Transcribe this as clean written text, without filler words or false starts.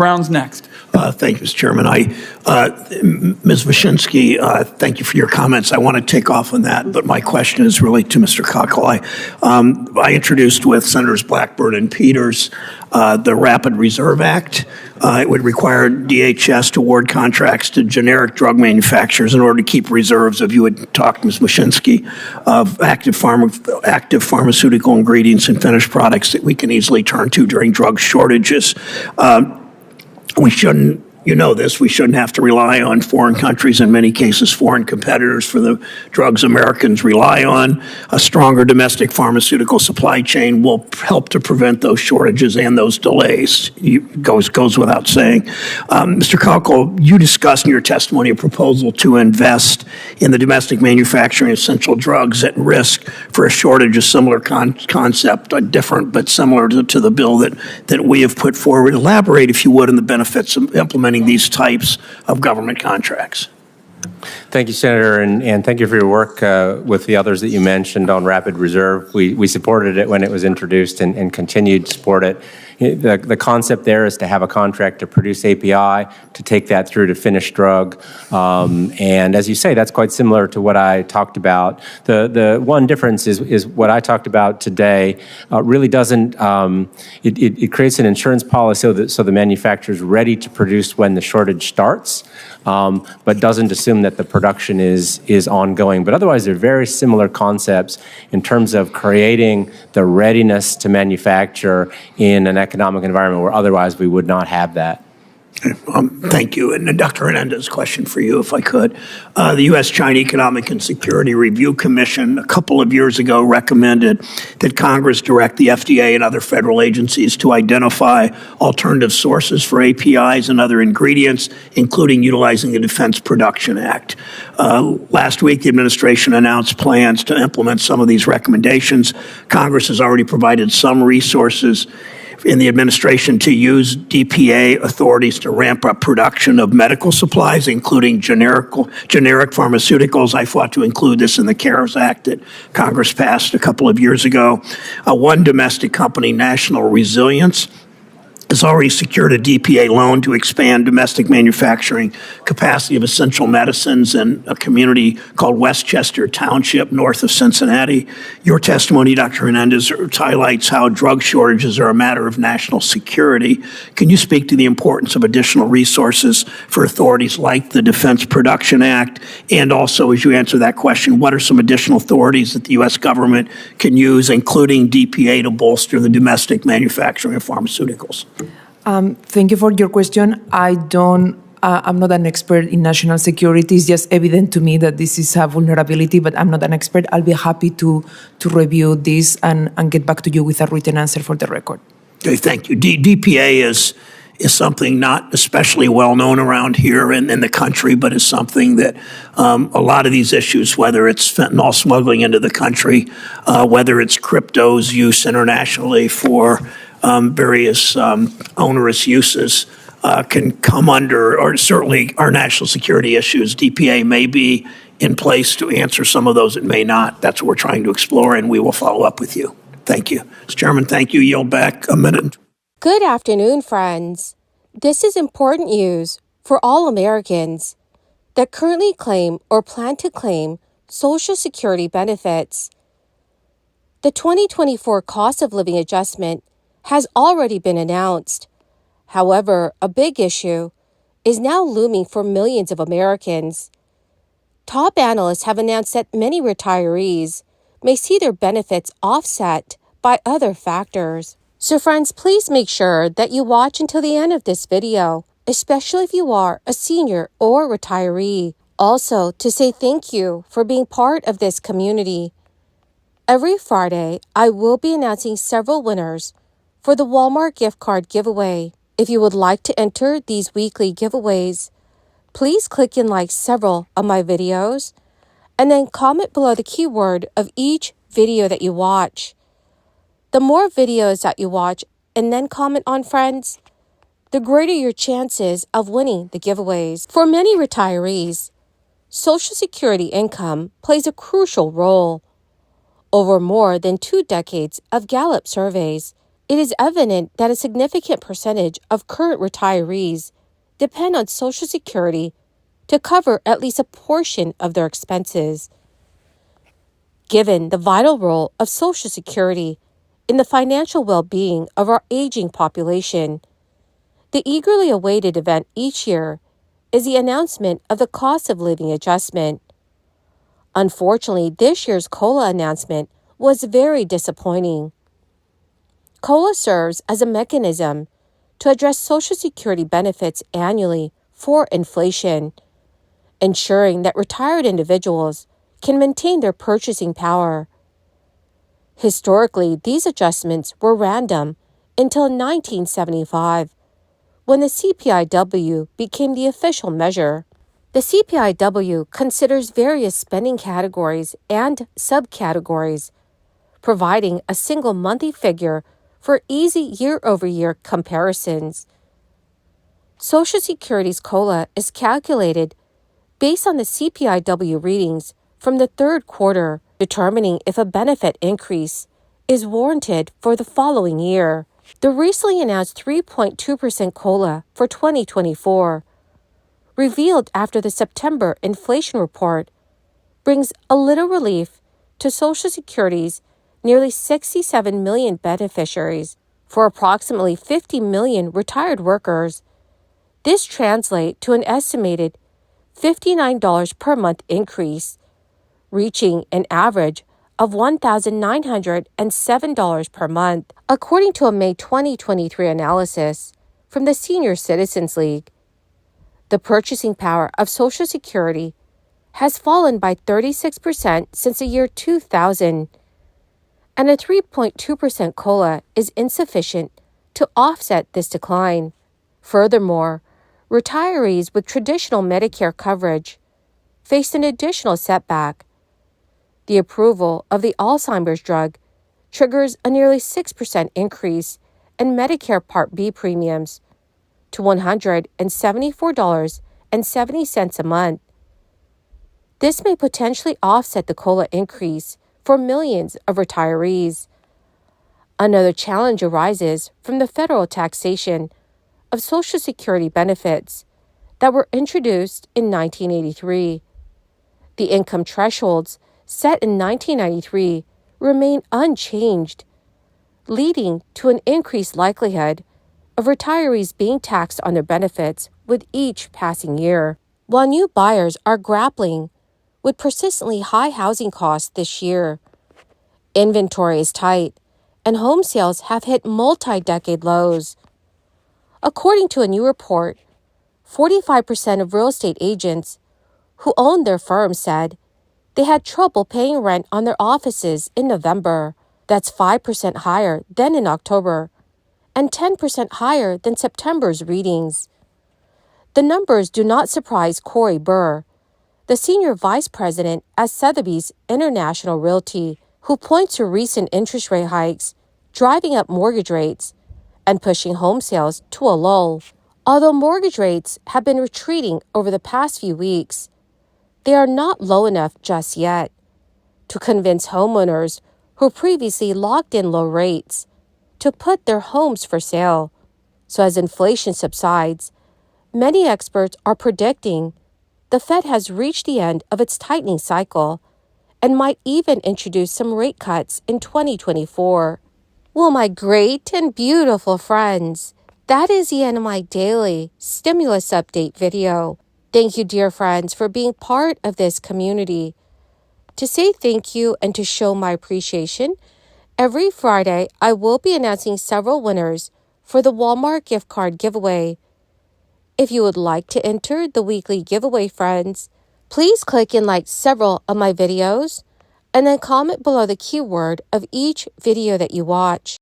Brown's next. Thank you, Mr. Chairman. Ms. Wyszynski, thank you for your comments. I want to take off on that, but my question is really to Mr. Cockle. I introduced with Senators Blackburn and Peters the Rapid Reserve Act. It would require DHS to award contracts to generic drug manufacturers in order to keep reserves, if you would talk to Ms. Wyszynski, of active pharmaceutical ingredients and finished products that we can easily turn to during drug shortages. We shouldn't, you know this, we shouldn't have to rely on foreign countries, in many cases foreign competitors, for the drugs Americans rely on. A stronger domestic pharmaceutical supply chain will help to prevent those shortages and those delays. Goes without saying. Mr. Cockle, you discussed in your testimony a proposal to invest in the domestic manufacturing of essential drugs at risk for a shortage, a similar concept, different but similar to the bill that we have put forward. Elaborate, if you would, on the benefits of implementing these types of government contracts. Thank you, Senator, and thank you for your work with the others that you mentioned on Rapid Reserve. We supported it when it was introduced and continued to support it. The concept there is to have a contract to produce API, to take that through to finished drug. And as you say, that's quite similar to what I talked about. The one difference is what I talked about today really doesn't, it creates an insurance policy so the manufacturer is ready to produce when the shortage starts, but doesn't assume that the production is ongoing. But otherwise, they're very similar concepts in terms of creating the readiness to manufacture in an economic environment where otherwise we would not have that. Thank you. And Dr. Hernandez, question for you, if I could. The U.S.-China Economic and Security Review Commission a couple of years ago recommended that Congress direct the FDA and other federal agencies to identify alternative sources for APIs and other ingredients, including utilizing the Defense Production Act. Last week, the administration announced plans to implement some of these recommendations. Congress has already provided some resources in the administration to use DPA authorities to ramp up production of medical supplies, including generic pharmaceuticals. I fought to include this in the CARES Act that Congress passed a couple of years ago. One domestic company, National Resilience, has already secured a DPA loan to expand domestic manufacturing capacity of essential medicines in a community called Westchester Township, north of Cincinnati. Your testimony, Dr. Hernandez, highlights how drug shortages are a matter of national security. Can you speak to the importance of additional resources for authorities like the Defense Production Act? And also, as you answer that question, what are some additional authorities that the U.S. government can use, including DPA, to bolster the domestic manufacturing of pharmaceuticals? Thank you for your question. I'm not an expert in national security. It's just evident to me that this is a vulnerability, but I'm not an expert. I'll be happy to review this and get back to you with a written answer for the record. Okay, thank you. DPA is something not especially well known around here in the country, but is something that a lot of these issues, whether it's fentanyl smuggling into the country, whether it's crypto's use internationally for various onerous uses, can come under, or certainly our national security issues. DPA may be in place to answer some of those. It may not. That's what we're trying to explore, and we will follow up with you. Thank you. Mr. Chairman, thank you. Yield back a minute. Good afternoon, friends. This is important news for all Americans that currently claim or plan to claim Social Security benefits. The 2024 cost of living adjustment has already been announced. However, a big issue is now looming for millions of Americans. Top analysts have announced that many retirees may see their benefits offset by other factors. So friends, please make sure that you watch until the end of this video, especially if you are a senior or retiree. Also, to say thank you for being part of this community. Every Friday, I will be announcing several winners for the Walmart gift card giveaway. If you would like to enter these weekly giveaways, please click and like several of my videos, and then comment below the keyword of each video that you watch. The more videos that you watch and then comment on, friends, the greater your chances of winning the giveaways. For many retirees, Social Security income plays a crucial role. Over more than 2 decades of Gallup surveys, it is evident that a significant percentage of current retirees depend on Social Security to cover at least a portion of their expenses. Given the vital role of Social Security in the financial well-being of our aging population, the eagerly awaited event each year is the announcement of the cost of living adjustment. Unfortunately, this year's COLA announcement was very disappointing. COLA serves as a mechanism to address Social Security benefits annually for inflation, ensuring that retired individuals can maintain their purchasing power. Historically, these adjustments were random until 1975, when the CPIW became the official measure. The CPIW considers various spending categories and subcategories, providing a single monthly figure for easy year-over-year comparisons. Social Security's COLA is calculated based on the CPIW readings from the third quarter, determining if a benefit increase is warranted for the following year. The recently announced 3.2% COLA for 2024, revealed after the September inflation report, brings a little relief to Social Security's nearly 67 million beneficiaries. For approximately 50 million retired workers, this translates to an estimated $59 per month increase, reaching an average of $1,907 per month, according to a May 2023 analysis from the Senior Citizens League. The purchasing power of Social Security has fallen by 36% since the year 2000, and a 3.2% COLA is insufficient to offset this decline. Furthermore, retirees with traditional Medicare coverage faced an additional setback. The approval of the Alzheimer's drug triggers a nearly 6% increase in Medicare Part B premiums to $174.70 a month. This may potentially offset the COLA increase for millions of retirees. Another challenge arises from the federal taxation of Social Security benefits that were introduced in 1983. The income thresholds set in 1993 remain unchanged, leading to an increased likelihood of retirees being taxed on their benefits with each passing year. While new buyers are grappling with persistently high housing costs this year, inventory is tight and home sales have hit multi-decade lows. According to a new report, 45% of real estate agents who owned their firms said they had trouble paying rent on their offices in November. That's 5% higher than in October and 10% higher than September's readings. The numbers do not surprise Corey Burr, the senior vice president at Sotheby's International Realty, who points to recent interest rate hikes driving up mortgage rates and pushing home sales to a lull. Although mortgage rates have been retreating over the past few weeks, they are not low enough just yet to convince homeowners who previously locked in low rates to put their homes for sale. So as inflation subsides, many experts are predicting the Fed has reached the end of its tightening cycle and might even introduce some rate cuts in 2024. Well, my great and beautiful friends, that is the end of my daily stimulus update video. Thank you, dear friends, for being part of this community. To say thank you and to show my appreciation, every Friday I will be announcing several winners for the Walmart gift card giveaway. If you would like to enter the weekly giveaway, friends, please click and like several of my videos and then comment below the keyword of each video that you watch.